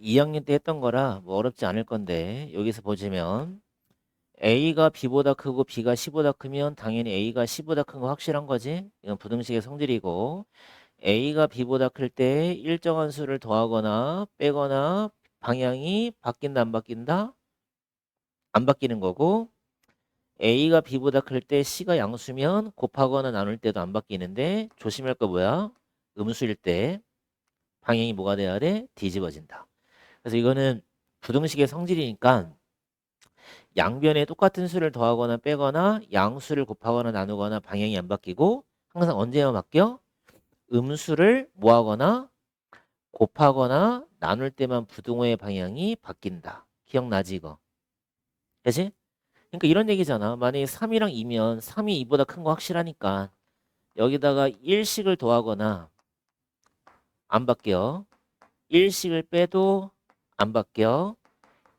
2학년 때 했던 거라 뭐 어렵지 않을 건데 여기서 보시면 A가 B보다 크고 B가 C보다 크면 당연히 A가 C보다 큰 거 확실한 거지. 이건 부등식의 성질이고 A가 B보다 클 때 일정한 수를 더하거나 빼거나 방향이 바뀐다 안 바뀐다? 안 바뀌는 거고 A가 B보다 클 때 C가 양수면 곱하거나 나눌 때도 안 바뀌는데 조심할 거 뭐야? 음수일 때 방향이 뭐가 돼야 돼? 뒤집어진다. 그래서 이거는 부등식의 성질이니까 양변에 똑같은 수를 더하거나 빼거나 양수를 곱하거나 나누거나 방향이 안 바뀌고 항상 언제만 바뀌어? 음수를 뭐하거나 곱하거나 나눌 때만 부등호의 방향이 바뀐다. 기억나지 이거? 그치? 그러니까 이런 얘기잖아. 만약에 3이랑 2면 3이 2보다 큰 거 확실하니까 여기다가 1씩을 더하거나 안 바뀌어. 1씩을 빼도 안 바뀌어.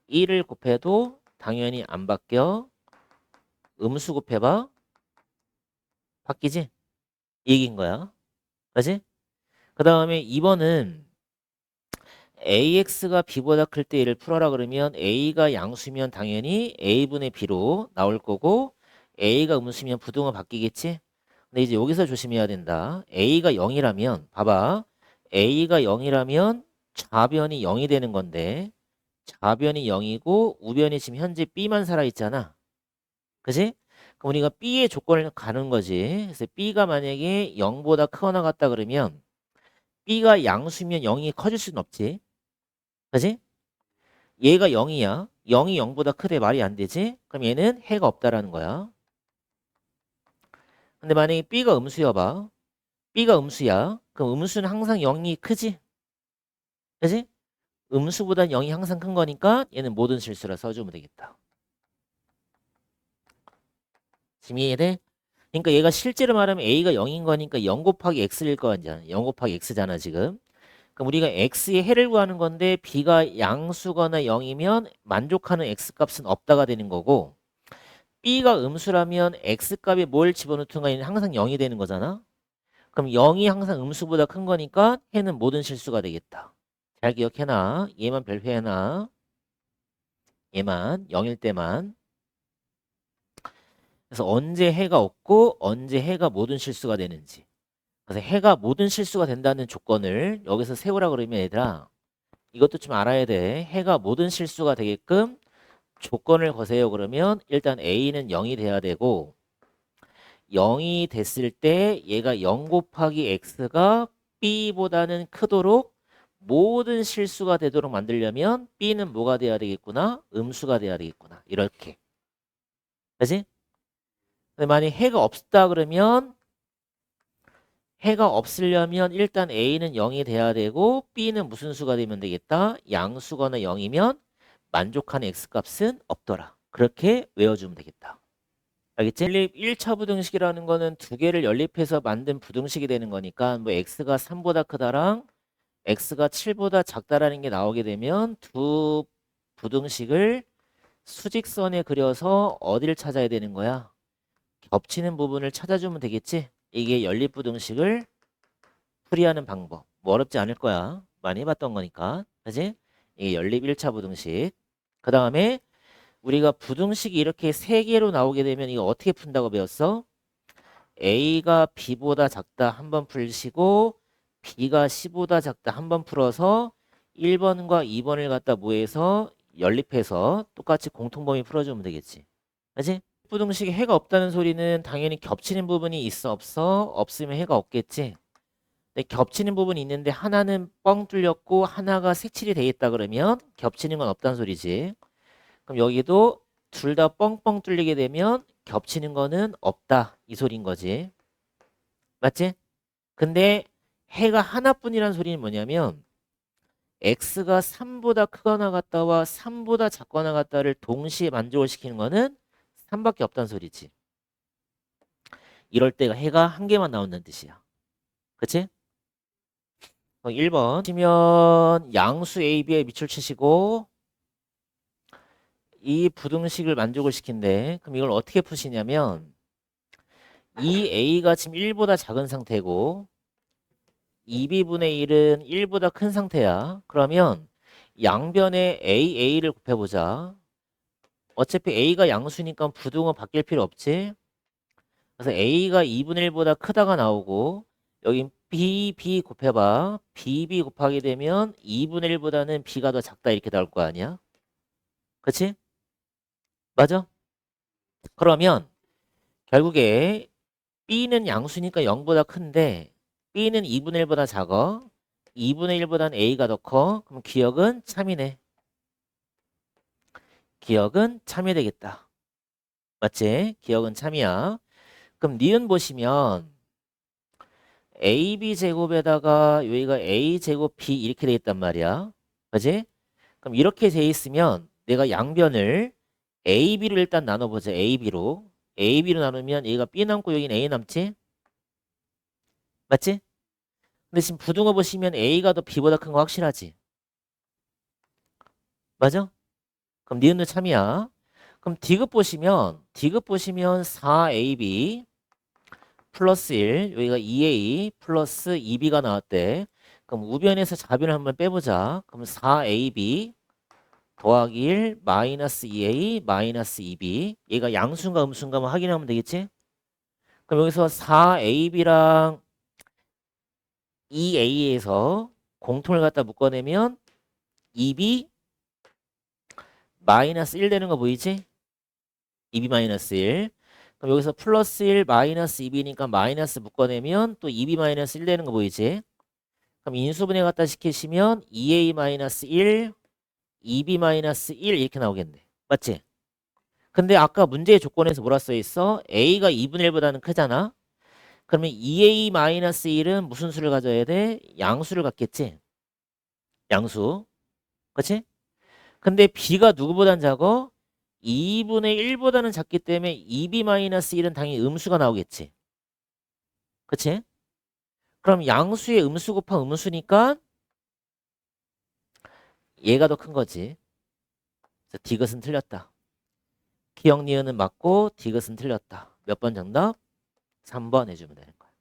1을 곱해도 당연히 안 바뀌어. 음수 곱해봐. 바뀌지? 이 얘기인 거야. 그지? 그 다음에 2번은 AX가 B보다 클 때 얘를 풀어라 그러면 A가 양수면 당연히 A분의 B로 나올 거고 A가 음수면 부등호 바뀌겠지? 근데 이제 여기서 조심해야 된다. A가 0이라면 봐봐. A가 0이라면 좌변이 0이 되는 건데 좌변이 0이고 우변이 지금 현재 B만 살아있잖아. 그지? 그럼 우리가 B의 조건을 가는 거지. 그래서 B가 만약에 0보다 크거나 같다 그러면 B가 양수면 0이 커질 수는 없지. 그지? 얘가 0이야. 0이 0보다 크대 말이 안 되지? 그럼 얘는 해가 없다라는 거야. 근데 만약에 B가 음수여봐. B가 음수야. 그럼 음수는 항상 0이 크지? 그지? 음수보단 0이 항상 큰 거니까 얘는 모든 실수라 써주면 되겠다. 지금 이해돼? 그러니까 얘가 실제로 말하면 A가 0인 거니까 0 곱하기 X일 거 아니야. 0 곱하기 X잖아 지금. 그럼 우리가 X의 해를 구하는 건데 B가 양수거나 0이면 만족하는 X값은 없다가 되는 거고 B가 음수라면 X값에 뭘 집어넣든가 얘는 항상 0이 되는 거잖아. 그럼 0이 항상 음수보다 큰 거니까 해는 모든 실수가 되겠다. 잘 기억해놔. 얘만 별표해놔. 얘만 0일 때만. 그래서 언제 해가 없고 언제 해가 모든 실수가 되는지. 그래서 해가 모든 실수가 된다는 조건을 여기서 세우라 그러면 얘들아 이것도 좀 알아야 돼. 해가 모든 실수가 되게끔 조건을 거세요 그러면 일단 A는 0이 돼야 되고 0이 됐을 때 얘가 0 곱하기 X가 B보다는 크도록 모든 실수가 되도록 만들려면 B는 뭐가 돼야 되겠구나? 음수가 돼야 되겠구나. 이렇게. 그지? 근데 만약 해가 없다 그러면 해가 없으려면 일단 A는 0이 돼야 되고 B는 무슨 수가 되면 되겠다? 양수거나 0이면 만족하는 X값은 없더라. 그렇게 외워주면 되겠다. 알겠지? 연립 1차 부등식이라는 거는 두 개를 연립해서 만든 부등식이 되는 거니까 뭐 X가 3보다 크다랑 X가 7보다 작다라는 게 나오게 되면 두 부등식을 수직선에 그려서 어디를 찾아야 되는 거야? 겹치는 부분을 찾아주면 되겠지? 이게 연립부등식을 풀이하는 방법. 뭐 어렵지 않을 거야. 많이 해봤던 거니까. 그지? 이게 연립 1차 부등식. 그 다음에 우리가 부등식이 이렇게 세 개로 나오게 되면 이거 어떻게 푼다고 배웠어? A가 B보다 작다 한 번 풀시고 B가 C보다 작다 한 번 풀어서 1번과 2번을 갖다 모여서 연립해서 똑같이 공통범위 풀어주면 되겠지. 그지? 부등식에 해가 없다는 소리는 당연히 겹치는 부분이 있어 없어? 없으면 해가 없겠지. 근데 겹치는 부분이 있는데 하나는 뻥 뚫렸고 하나가 색칠이 돼 있다 그러면 겹치는 건 없다는 소리지. 그럼 여기도 둘 다 뻥뻥 뚫리게 되면 겹치는 거는 없다 이 소리인 거지. 맞지? 근데 해가 하나뿐이란 소리는 뭐냐면 x가 3보다 크거나 같다와 3보다 작거나 같다를 동시에 만족을 시키는 거는 3밖에 없다는 소리지. 이럴 때가 해가 한 개만 나온다는 뜻이야. 그치? 1번 치면 양수 A, B의 밑줄 치시고 이 부등식을 만족을 시킨대. 그럼 이걸 어떻게 푸시냐면 이 A가 지금 1보다 작은 상태고 2B분의 1은 1보다 큰 상태야. 그러면 양변에 A를 곱해보자. 어차피 A가 양수니까 부등호 바뀔 필요 없지. 그래서 A가 2분의 1보다 크다가 나오고 여기 B 곱해봐. B 곱하게 되면 2분의 1보다는 B가 더 작다 이렇게 나올 거 아니야? 그치? 맞아? 그러면 결국에 B는 양수니까 0보다 큰데 B는 2분의 1보다 작아. 2분의 1보다는 A가 더 커. 그럼 기억은 참이네. 기억은 참이 되겠다. 맞지? 기억은 참이야. 그럼 니은 보시면 AB 제곱에다가 여기가 A 제곱 B 이렇게 돼 있단 말이야. 그지? 그럼 이렇게 돼 있으면 내가 양변을 AB로 일단 나눠보자. AB로. AB로 나누면 얘가 B 남고 여기는 A 남지? 맞지? 근데 지금 부등호 보시면 A가 더 B보다 큰 거 확실하지? 맞아? 그럼 니은도 참이야. 그럼 D급 보시면 4AB 플러스 1 여기가 2A 플러스 2B가 나왔대. 그럼 우변에서 좌변을 한번 빼보자. 그럼 4AB 더하기 1 마이너스 2A 마이너스 2B 얘가 양수인가 음수인가 한번 확인하면 되겠지? 그럼 여기서 4AB랑 2A에서 공통을 갖다 묶어내면 2B 마이너스 1 되는 거 보이지? 2B 마이너스 1 그럼 여기서 플러스 1 마이너스 2B니까 마이너스 묶어내면 또 2B 마이너스 1 되는 거 보이지? 그럼 인수분해 갖다 시키시면 2A 마이너스 1 2B 마이너스 1 이렇게 나오겠네. 맞지? 근데 아까 문제의 조건에서 뭐라 써 있어? A가 2분의 1보다는 크잖아? 그러면 2A 마이너스 1은 무슨 수를 가져야 돼? 양수를 갖겠지? 양수. 그치? 근데 B가 누구보단 작어? 2분의 1보다는 작기 때문에 2B 마이너스 1은 당연히 음수가 나오겠지? 그치? 그럼 양수의 음수 곱한 음수니까 얘가 더 큰 거지. 그래서 D것은 틀렸다. 기억 니은은 맞고 D것은 틀렸다. 몇 번 정답? 3번 해주면 되는 거야.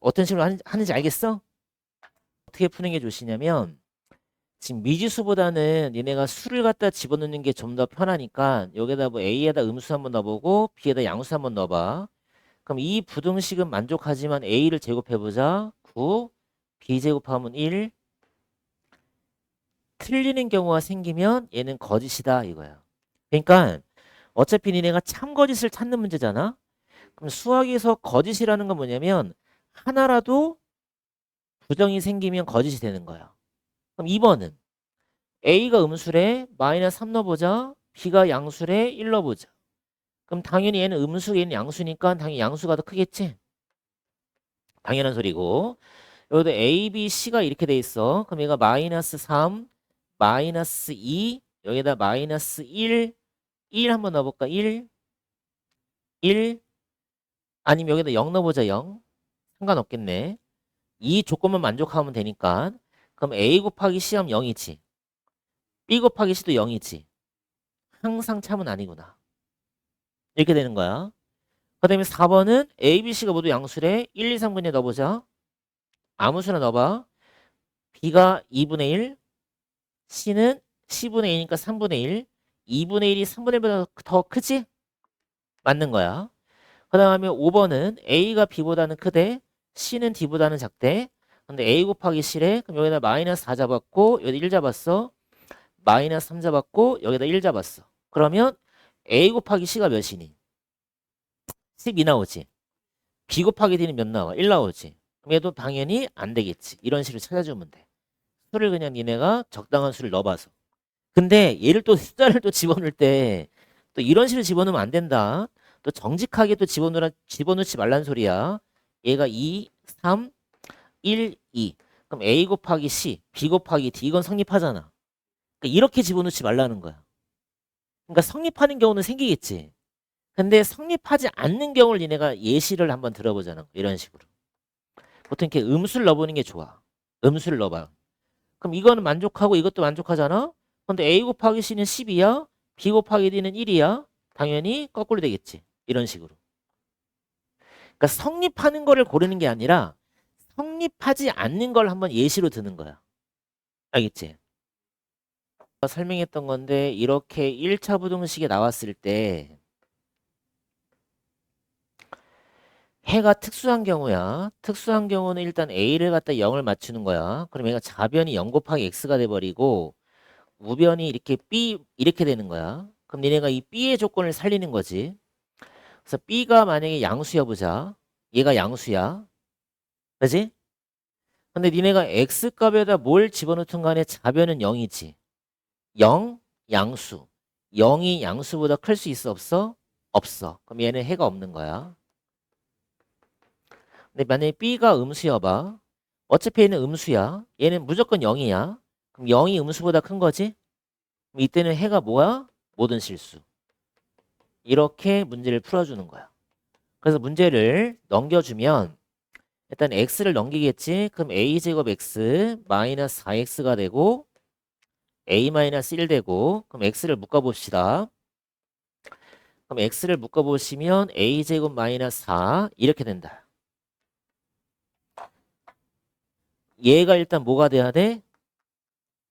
어떤 식으로 하는지 알겠어? 어떻게 푸는 게 좋으시냐면 지금 미지수보다는 얘네가 수를 갖다 집어넣는 게 좀 더 편하니까 여기다 뭐 A에다 음수 한번 넣어보고 B에다 양수 한번 넣어봐. 그럼 이 부등식은 만족하지만 A를 제곱해보자. 9 B 제곱하면 1 틀리는 경우가 생기면 얘는 거짓이다 이거야. 그러니까 어차피 니네가 참거짓을 찾는 문제잖아. 그럼 수학에서 거짓이라는 건 뭐냐면 하나라도 부정이 생기면 거짓이 되는 거야. 그럼 2번은 A가 음수래 마이너스 3 넣어보자. B가 양수래 1 넣어보자. 그럼 당연히 얘는 음수 얘는 양수니까 당연히 양수가 더 크겠지. 당연한 소리고 여기도 A, B, C가 이렇게 돼 있어. 그럼 얘가 마이너스 3 마이너스 2 여기다 마이너스 1 한번 넣어볼까? 1 아니면 여기다 0 넣어보자. 0 상관없겠네. 이 조건만 만족하면 되니까 그럼 A 곱하기 C 하면 0이지. B 곱하기 C도 0이지. 항상 참은 아니구나. 이렇게 되는 거야. 그 다음에 4번은 A, B, C가 모두 양수래. 1, 2, 3 그냥 넣어보자. 아무 수나 넣어봐. B가 2분의 1 C는 10분의 2니까 3분의 1 2분의 1이 3분의 1보다 더 크지? 맞는 거야. 그 다음에 5번은 A가 B보다는 크대. C는 D보다는 작대. 근데 A 곱하기 C래. 그럼 여기다 마이너스 4 잡았고 여기다 1 잡았어. 마이너스 3 잡았고 여기다 1 잡았어. 그러면 A 곱하기 C가 몇이니? 12 나오지. B 곱하기 D는 몇 나와? 1 나오지. 그럼 얘도 당연히 안 되겠지. 이런 식으로 찾아주면 돼. 수를 그냥 니네가 적당한 수를 넣어봐서. 근데 얘를 또 숫자를 또 집어넣을 때 또 이런 식으로 집어넣으면 안 된다. 또 정직하게 또 집어넣지 말란 소리야. 얘가 2, 3, 1, 2. 그럼 A 곱하기 C, B 곱하기 D 이건 성립하잖아. 그러니까 이렇게 집어넣지 말라는 거야. 그러니까 성립하는 경우는 생기겠지. 근데 성립하지 않는 경우를 니네가 예시를 한번 들어보자는 거야. 이런 식으로. 보통 이렇게 음수를 넣어보는 게 좋아. 음수를 넣어봐. 그럼 이거는 만족하고 이것도 만족하잖아. 근데 A 곱하기 C는 10이야. B 곱하기 D는 1이야. 당연히 거꾸로 되겠지. 이런 식으로. 그러니까 성립하는 거를 고르는 게 아니라 성립하지 않는 걸 한번 예시로 드는 거야. 알겠지? 설명했던 건데 이렇게 1차 부등식에 나왔을 때 해가 특수한 경우야. 특수한 경우는 일단 A를 갖다 0을 맞추는 거야. 그럼 얘가 좌변이 0 곱하기 X가 돼버리고 우변이 이렇게 B 이렇게 되는 거야. 그럼 니네가 이 B의 조건을 살리는 거지. 그래서 B가 만약에 양수야 보자. 얘가 양수야. 그지? 근데 니네가 X값에다 뭘 집어넣든 간에 좌변은 0이지. 0, 양수. 0이 양수보다 클 수 있어 없어? 없어. 그럼 얘는 해가 없는 거야. 근데 만약에 B가 음수여봐. 어차피 얘는 음수야. 얘는 무조건 0이야. 그럼 0이 음수보다 큰 거지? 그럼 이때는 해가 뭐야? 모든 실수. 이렇게 문제를 풀어주는 거야. 그래서 문제를 넘겨주면 일단 x를 넘기겠지? 그럼 a제곱 x 마이너스 4x가 되고 a 마이너스 1 되고 그럼 x를 묶어봅시다. 그럼 x를 묶어보시면 a제곱 마이너스 4 이렇게 된다. 얘가 일단 뭐가 돼야 돼?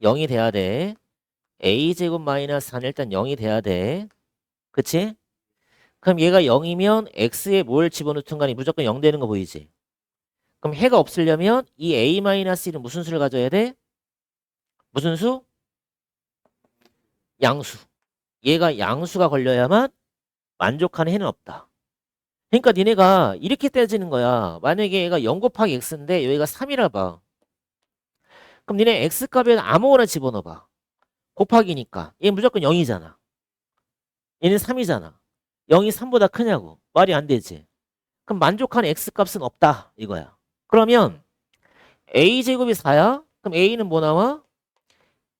0이 돼야 돼. a제곱 마이너스 4는 일단 0이 돼야 돼. 그치? 그럼 얘가 0이면 x에 뭘 집어넣든 간에 무조건 0 되는 거 보이지? 그럼 해가 없으려면 이 a-1은 무슨 수를 가져야 돼? 무슨 수? 양수. 얘가 양수가 걸려야만 만족하는 해는 없다. 그러니까 니네가 이렇게 따지는 거야. 만약에 얘가 0 곱하기 x인데 여기가 3이라 봐. 그럼 니네 x값에 아무거나 집어넣어봐. 곱하기니까. 얘 무조건 0이잖아. 얘는 3이잖아. 0이 3보다 크냐고. 말이 안 되지. 그럼 만족하는 x값은 없다. 이거야. 그러면 a제곱이 4야? 그럼 a는 뭐 나와?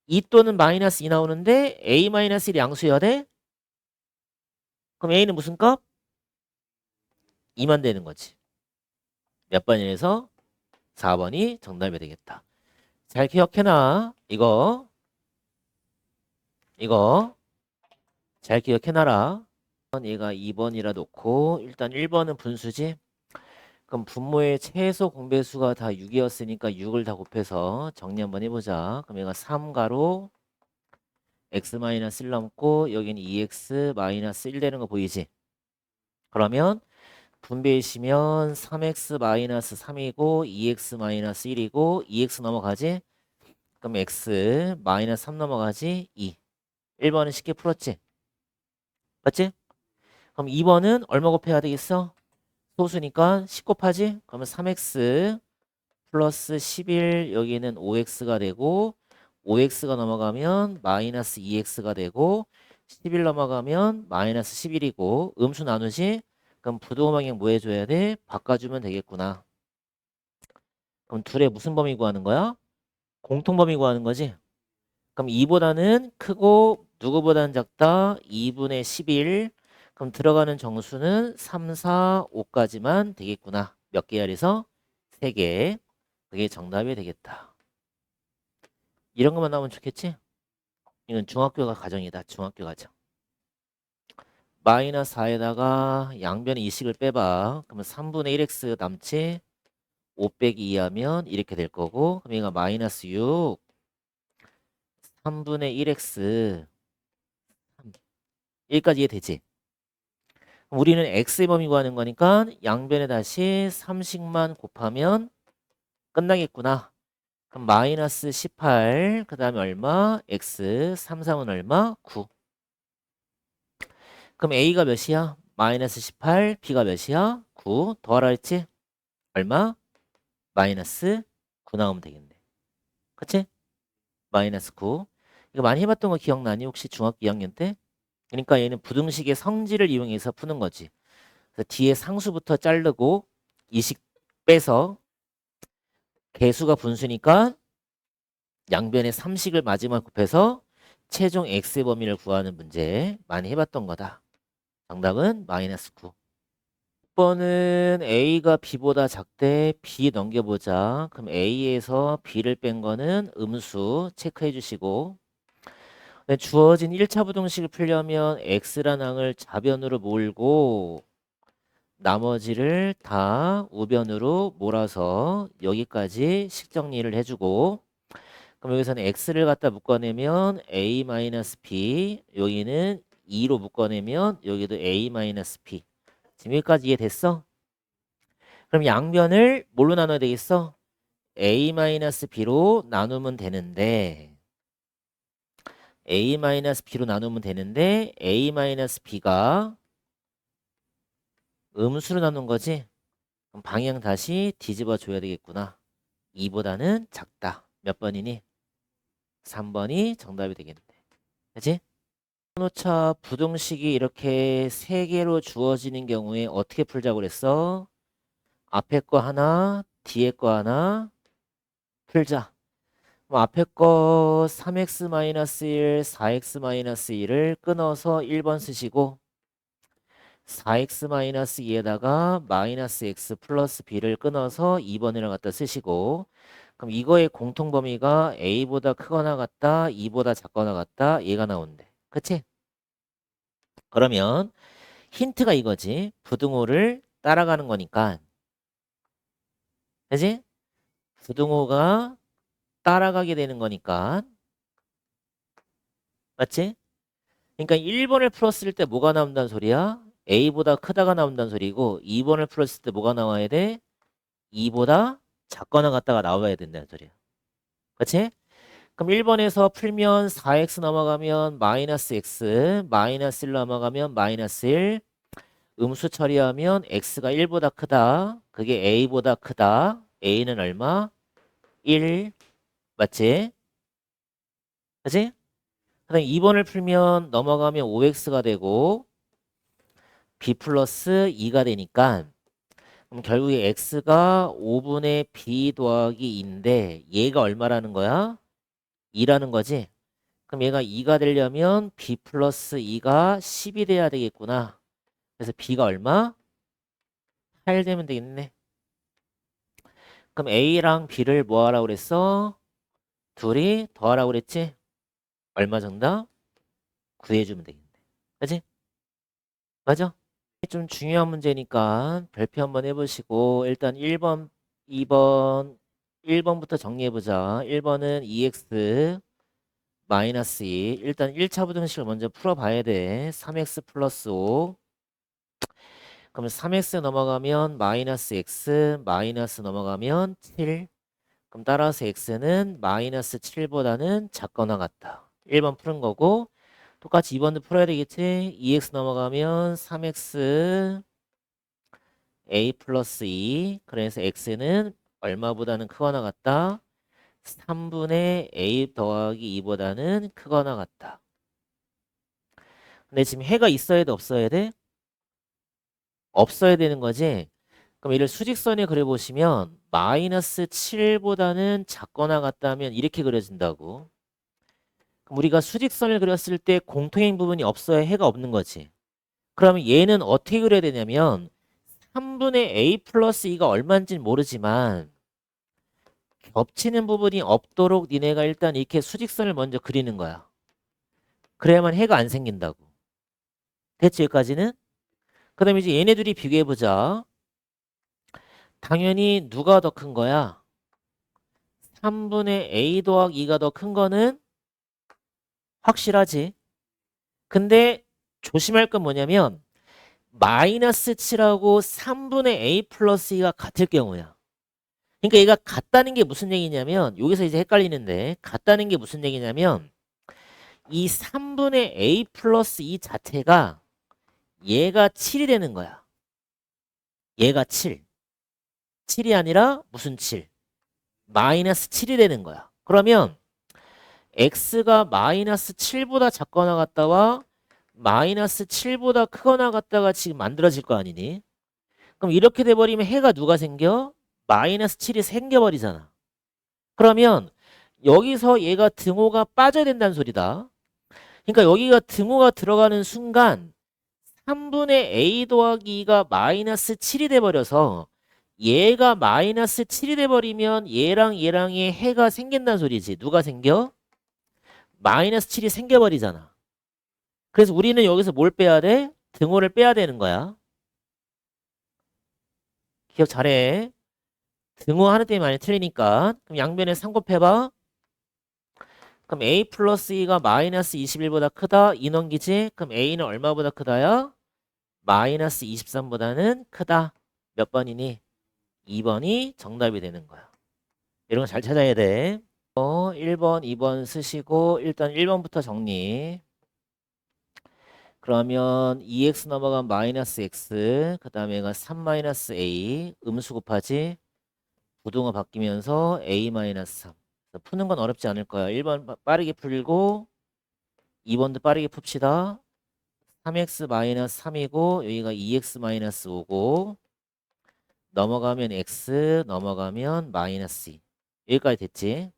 2 또는 마이너스 2 나오는데 a-1이 양수여야 돼? 그럼 a는 무슨 값? 2만 되는 거지. 몇 번이라서 4번이 정답이 되겠다. 잘 기억해놔. 이거 잘 기억해놔라. 얘가 2번이라 놓고 일단 1번은 분수지. 그럼 분모의 최소 공배수가 다 6이었으니까 6을 다 곱해서 정리 한번 해보자. 그럼 얘가 3가로 x-1 넘고 여기는 2x-1 되는 거 보이지? 그러면 분배이시면 3x-3이고 2x-1이고 2x 넘어가지? 그럼 x-3 넘어가지? 2. 1번은 쉽게 풀었지? 맞지? 그럼 2번은 얼마 곱해야 되겠어? 소수니까 10 곱하지? 그러면 3x 플러스 11 여기는 5x가 되고 5x가 넘어가면 마이너스 2x가 되고 11 넘어가면 마이너스 11이고 음수 나누지? 그럼 부등호 방향 뭐 해줘야 돼? 바꿔주면 되겠구나. 그럼 둘의 무슨 범위 구하는 거야? 공통 범위 구하는 거지? 그럼 2보다는 크고 누구보다는 작다? 2분의 11. 그럼 들어가는 정수는 3, 4, 5까지만 되겠구나. 몇 개야 그래서? 3개. 그게 정답이 되겠다. 이런 것만 나오면 좋겠지? 이건 중학교가 가정이다. 중학교 가정. 마이너스 4에다가 양변의 이식을 빼봐. 그러면 3분의 1x 남지? 5 빼기 2 하면 이렇게 될 거고 그럼 얘가 마이너스 6 3분의 1x 1까지 이해되지? 그럼 우리는 x의 범위 구하는 거니까 양변에 다시 3씩만 곱하면 끝나겠구나. 그럼 마이너스 18 그 다음에 얼마? x 3, 3은 얼마? 9. 그럼 a가 몇이야? 마이너스 18 b가 몇이야? 9 더하라 했지? 얼마? 마이너스 9 나오면 되겠네. 그치? 마이너스 9. 이거 많이 해봤던 거 기억나니? 혹시 중학교 2학년 때? 그러니까 얘는 부등식의 성질을 이용해서 푸는 거지. 그래서 뒤에 상수부터 자르고 이식 빼서 개수가 분수니까 양변에 3식을 마지막 곱해서 최종 x의 범위를 구하는 문제 많이 해봤던 거다. 정답은 마이너스 9. 6번은 a가 b보다 작대 b 넘겨보자. 그럼 a에서 b를 뺀 거는 음수 체크해 주시고 주어진 1차 부등식을 풀려면 x란 항을 좌변으로 몰고 나머지를 다 우변으로 몰아서 여기까지 식정리를 해주고 그럼 여기서는 x를 갖다 묶어내면 a-b 여기는 2로 묶어내면 여기도 a-p 지금 여기까지 이해됐어? 그럼 양변을 뭘로 나눠야 되겠어? a-b로 나누면 되는데 a-b로 나누면 되는데 a-b가 음수로 나눈 거지? 그럼 방향 다시 뒤집어 줘야 되겠구나. 2보다는 작다. 몇 번이니? 3번이 정답이 되겠네. 그치? 오차 부등식이 이렇게 3개로 주어지는 경우에 어떻게 풀자고 그랬어? 앞에 거 하나, 뒤에 거 하나 풀자. 그럼 앞에 거 3x-1, 4x-1을 끊어서 1번 쓰시고 4x-2에다가 마이너스 x 플러스 b를 끊어서 2번이랑 갖다 쓰시고 그럼 이거의 공통 범위가 a보다 크거나 같다, 2보다 작거나 같다 얘가 나온대. 그치? 그러면 힌트가 이거지. 부등호를 따라가는 거니까. 그치? 부등호가 따라가게 되는 거니까. 맞지? 그러니까 1번을 풀었을 때 뭐가 나온다는 소리야? a보다 크다가 나온다는 소리고 2번을 풀었을 때 뭐가 나와야 돼? 2보다 작거나 같다가 나와야 된다는 소리야. 그치? 그럼 1번에서 풀면 4x 넘어가면 마이너스 x, 마이너스 1 넘어가면 마이너스 1, 음수 처리하면 x가 1보다 크다. 그게 a보다 크다. a는 얼마? 1. 맞지? 그치? 그 다음에 2번을 풀면 넘어가면 5x가 되고 b 플러스 2가 되니까 그럼 결국에 x가 5분의 b 더하기 2인데 얘가 얼마라는 거야? 2라는 거지? 그럼 얘가 2가 되려면 b 플러스 2가 10이 돼야 되겠구나. 그래서 b가 얼마? 8 되면 되겠네. 그럼 a랑 b를 뭐 하라고 그랬어? 둘이 더하라고 그랬지? 얼마 정답? 구해주면 되겠네. 그치? 맞아? 좀 중요한 문제니까 별표 한번 해보시고 일단 1번, 2번, 1번부터 정리해보자. 1번은 2x 마이너스 2. 일단 1차 부등식을 먼저 풀어봐야 돼. 3x 플러스 5. 그러면 3x 넘어가면 마이너스 x, 마이너스 넘어가면 7. 그럼 따라서 x는 마이너스 7보다는 작거나 같다. 1번 푸는 거고 똑같이 2번도 풀어야 되겠지? 2x 넘어가면 3x a 플러스 2. 그래서 x는 얼마보다는 크거나 같다? 3분의 a 더하기 2보다는 크거나 같다. 근데 지금 해가 있어야 돼, 없어야 돼? 없어야 되는 거지? 그럼 이를 수직선에 그려보시면 마이너스 7보다는 작거나 같다면 이렇게 그려진다고. 그럼 우리가 수직선을 그렸을 때 공통행 부분이 없어야 해가 없는 거지. 그러면 얘는 어떻게 그려야 되냐면 3분의 a 플러스 2가 얼마인지는 모르지만 겹치는 부분이 없도록 니네가 일단 이렇게 수직선을 먼저 그리는 거야. 그래야만 해가 안 생긴다고. 됐지 여기까지는? 그 다음에 이제 얘네 둘이 비교해보자. 당연히 누가 더 큰 거야? 3분의 a 더하기 2가 더 큰 거는 확실하지. 근데 조심할 건 뭐냐면 마이너스 7하고 3분의 a 플러스 2가 같을 경우야. 그러니까 얘가 같다는 게 무슨 얘기냐면 여기서 이제 헷갈리는데 같다는 게 무슨 얘기냐면 이 3분의 a 플러스 2 자체가 얘가 7이 되는 거야. 얘가 7. 7이 아니라 무슨 7? 마이너스 7이 되는 거야. 그러면 x가 마이너스 7보다 작거나 같다와 마이너스 7보다 크거나 같다가 지금 만들어질 거 아니니? 그럼 이렇게 돼버리면 해가 누가 생겨? 마이너스 7이 생겨버리잖아. 그러면 여기서 얘가 등호가 빠져야 된다는 소리다. 그러니까 여기가 등호가 들어가는 순간 3분의 a 더하기 2가 마이너스 7이 돼버려서 얘가 마이너스 7이 돼버리면 얘랑 얘랑의 해가 생긴다는 소리지. 누가 생겨? 마이너스 7이 생겨버리잖아. 그래서 우리는 여기서 뭘 빼야 돼? 등호를 빼야 되는 거야. 기억 잘해. 등호하는 때 많이 틀리니까. 그럼 양변에 3 곱해봐. 그럼 a 플러스 2가 마이너스 21보다 크다. 2 넘기지? 그럼 a는 얼마보다 크다야? 마이너스 23보다는 크다. 몇 번이니? 2번이 정답이 되는 거야. 이런 거 잘 찾아야 돼. 1번, 2번 쓰시고 일단 1번부터 정리. 그러면 2x 넘어간 마이너스 x 그 다음에가 3 마이너스 a 음수 곱하지 부등호 바뀌면서 a 마이너스 3. 푸는 건 어렵지 않을 거야. 1번 빠르게 풀고 2번도 빠르게 풉시다. 3x 마이너스 3이고 여기가 2x 마이너스 5고 넘어가면 x 넘어가면 마이너스 2. 여기까지 됐지.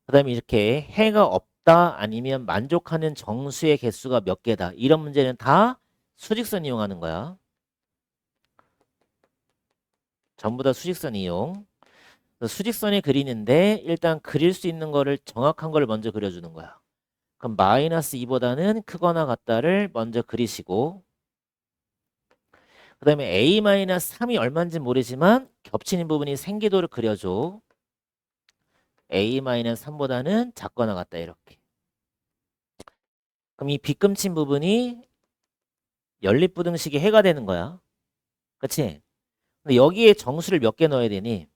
그 다음에 이렇게 해가 없다 아니면 만족하는 정수의 개수가 몇 개다. 이런 문제는 다 수직선 이용하는 거야. 전부 다 수직선 이용. 수직선이 그리는데 일단 그릴 수 있는 거를 정확한 걸 먼저 그려주는 거야. 그럼 마이너스 2보다는 크거나 같다를 먼저 그리시고 그 다음에 a 마이너스 3이 얼마인지 모르지만 겹치는 부분이 생기도록 그려줘. a 마이너스 3보다는 작거나 같다 이렇게. 그럼 이 빗금친 부분이 연립부등식이 해가 되는 거야. 그치? 근데 여기에 정수를 몇 개 넣어야 되니?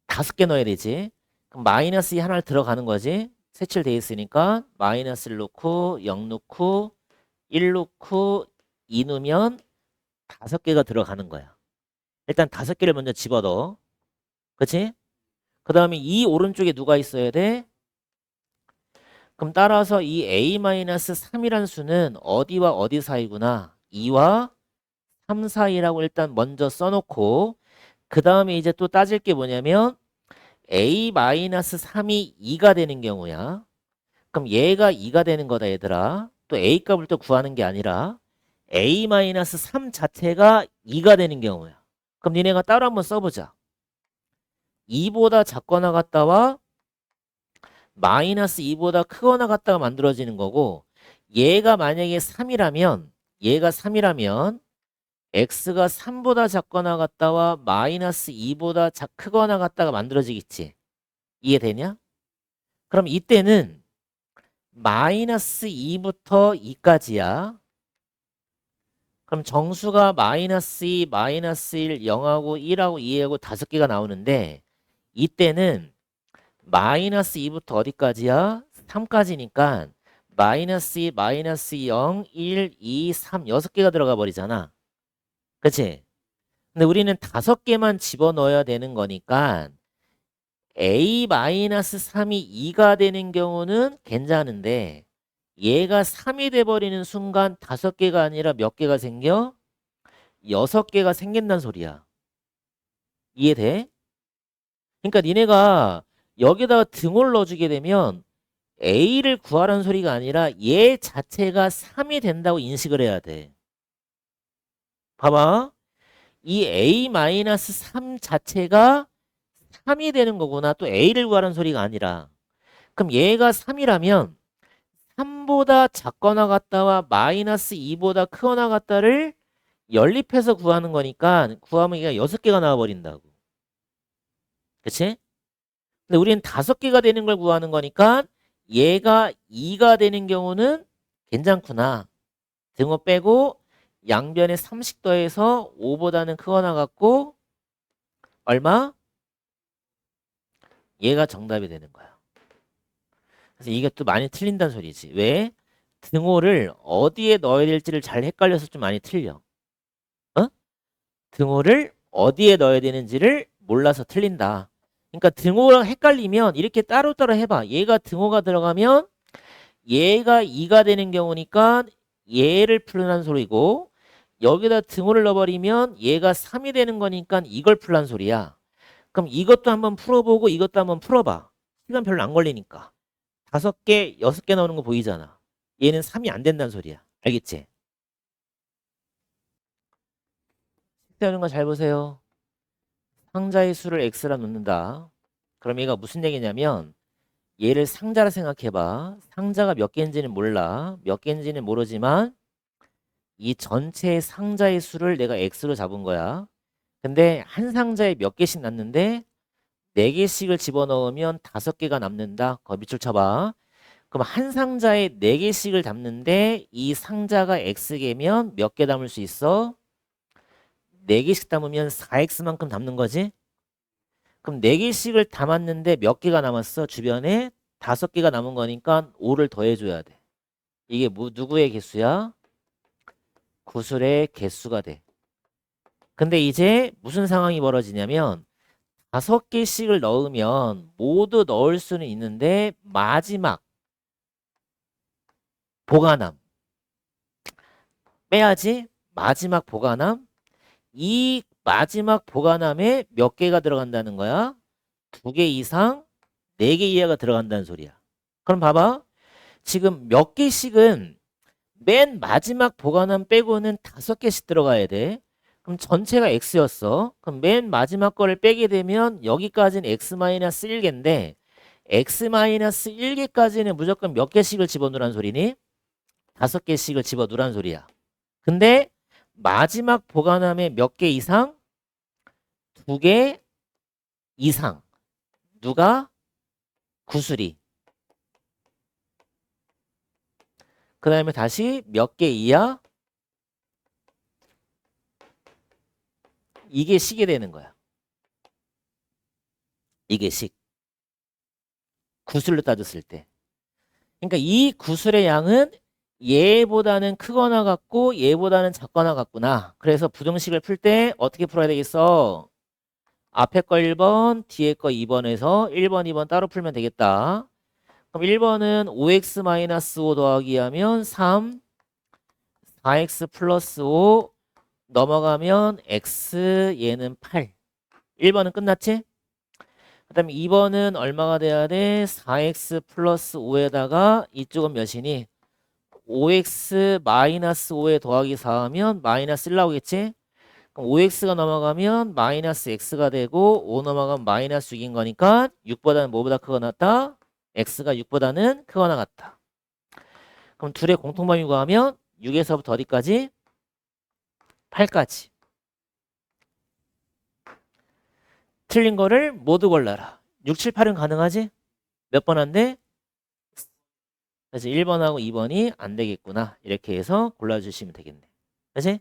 5개 넣어야 되지. 그럼 마이너스 2 하나를 들어가는 거지. 색칠돼 있으니까 마이너스를 넣고 0 넣고 1 넣고 2 넣으면 5개가 들어가는 거야. 일단 5개를 먼저 집어넣어. 그치? 그 다음에 이 오른쪽에 누가 있어야 돼? 그럼 따라서 이 a-3이란 수는 어디와 어디 사이구나. 2와 3 사이라고 일단 먼저 써놓고 그 다음에 이제 또 따질 게 뭐냐면 a-3이 2가 되는 경우야. 그럼 얘가 2가 되는 거다 얘들아. 또 a 값을 또 구하는 게 아니라 a-3 자체가 2가 되는 경우야. 그럼 니네가 따로 한번 써보자. 2보다 작거나 같다와 마이너스 2보다 크거나 같다가 만들어지는 거고 얘가 만약에 3이라면 x가 3보다 작거나 같다와 마이너스 2보다 크거나 같다가 만들어지겠지. 이해되냐? 그럼 이때는 마이너스 2부터 2까지야. 그럼 정수가 마이너스 2, 마이너스 1, 0하고 1하고 2하고 5개가 나오는데 이때는 마이너스 2부터 어디까지야? 3까지니까 마이너스 2, 마이너스 0, 1, 2, 3, 6개가 들어가 버리잖아. 그치? 근데 우리는 5개만 집어넣어야 되는 거니까 a-3이 2가 되는 경우는 괜찮은데 얘가 3이 돼버리는 순간 5개가 아니라 몇 개가 생겨? 6개가 생긴다는 소리야. 이해돼? 그러니까 니네가 여기다가 등호를 넣어주게 되면 a를 구하라는 소리가 아니라 얘 자체가 3이 된다고 인식을 해야 돼. 봐봐. 이 a-3 자체가 3이 되는 거구나. 또 a를 구하라는 소리가 아니라. 그럼 얘가 3이라면 3보다 작거나 같다와 마이너스 2보다 크거나 같다를 연립해서 구하는 거니까 구하면 얘가 6개가 나와버린다고. 그치? 근데 우리는 5개가 되는 걸 구하는 거니까 얘가 2가 되는 경우는 괜찮구나. 등호 빼고 양변에 30 더해서 5보다는 크거나 같고 얼마? 얘가 정답이 되는 거야. 그래서 이게 또 많이 틀린다는 소리지. 왜? 등호를 어디에 넣어야 될지를 잘 헷갈려서 좀 많이 틀려. 어? 등호를 어디에 넣어야 되는지를 몰라서 틀린다. 그러니까 등호랑 헷갈리면 이렇게 따로따로 해봐. 얘가 등호가 들어가면 얘가 2가 되는 경우니까 얘를 풀라는 소리고 여기다 등호를 넣어버리면 얘가 3이 되는 거니까 이걸 풀라는 소리야. 그럼 이것도 한번 풀어보고 이것도 한번 풀어봐. 시간 별로 안 걸리니까. 5개, 6개 나오는 거 보이잖아. 얘는 3이 안 된다는 소리야. 알겠지? 식대하는 거 잘 보세요. 상자의 수를 x라 놓는다. 그럼 얘가 무슨 얘기냐면 얘를 상자라 생각해봐. 상자가 몇 개인지는 몰라. 몇 개인지는 모르지만 이 전체 상자의 수를 내가 x로 잡은 거야. 근데 한 상자에 몇 개씩 났는데 4개씩을 집어넣으면 5개가 남는다. 거기 밑줄 쳐봐. 그럼 한 상자에 4개씩을 담는데 이 상자가 x개면 몇 개 담을 수 있어? 4개씩 담으면 4x만큼 담는 거지? 그럼 4개씩을 담았는데 몇 개가 남았어? 주변에 5개가 남은 거니까 5를 더해줘야 돼. 이게 누구의 개수야? 구술의 개수가 돼. 근데 이제 무슨 상황이 벌어지냐면 5개씩을 넣으면 모두 넣을 수는 있는데 마지막 보관함 빼야지. 마지막 보관함, 이 마지막 보관함에 몇 개가 들어간다는 거야? 2개 이상 4개 이하가 들어간다는 소리야. 그럼 봐봐. 지금 몇 개씩은 맨 마지막 보관함 빼고는 5개씩 들어가야 돼. 그럼 전체가 x였어. 그럼 맨 마지막 거를 빼게 되면 여기까지는 x-1개인데 x-1개까지는 무조건 몇 개씩을 집어넣으란 소리니? 5개씩을 집어넣으란 소리야. 근데 마지막 보관함에 몇 개 이상? 2개 이상. 누가? 구슬이. 그 다음에 다시 몇 개 이하? 이게 식이 되는 거야. 이게 식. 구슬로 따졌을 때. 그러니까 이 구슬의 양은 얘보다는 크거나 같고 얘보다는 작거나 같구나. 그래서 부등식을 풀 때 어떻게 풀어야 되겠어? 앞에 거 1번, 뒤에 거 2번에서 1번, 2번 따로 풀면 되겠다. 그럼 1번은 5x-5 더하기 하면 3, 4x 플러스 5 넘어가면 x 얘는 8. 1번은 끝났지? 그 다음에 2번은 얼마가 돼야 돼? 4x 플러스 5에다가 이쪽은 몇이니? 5x 마이너스 5에 더하기 4하면 마이너스 1 나오겠지? 그럼 5x가 넘어가면 마이너스 x가 되고 5 넘어가면 마이너스 6인 거니까 6보다는 뭐보다 크거나 같다? x가 6보다는 크거나 같다. 그럼 둘의 공통범위 구하면 6에서부터 어디까지? 8까지. 틀린 거를 모두 골라라. 6, 7, 8은 가능하지? 몇 번 안 돼? 그래서 1번하고 2번이 안 되겠구나. 이렇게 해서 골라주시면 되겠네. 그치?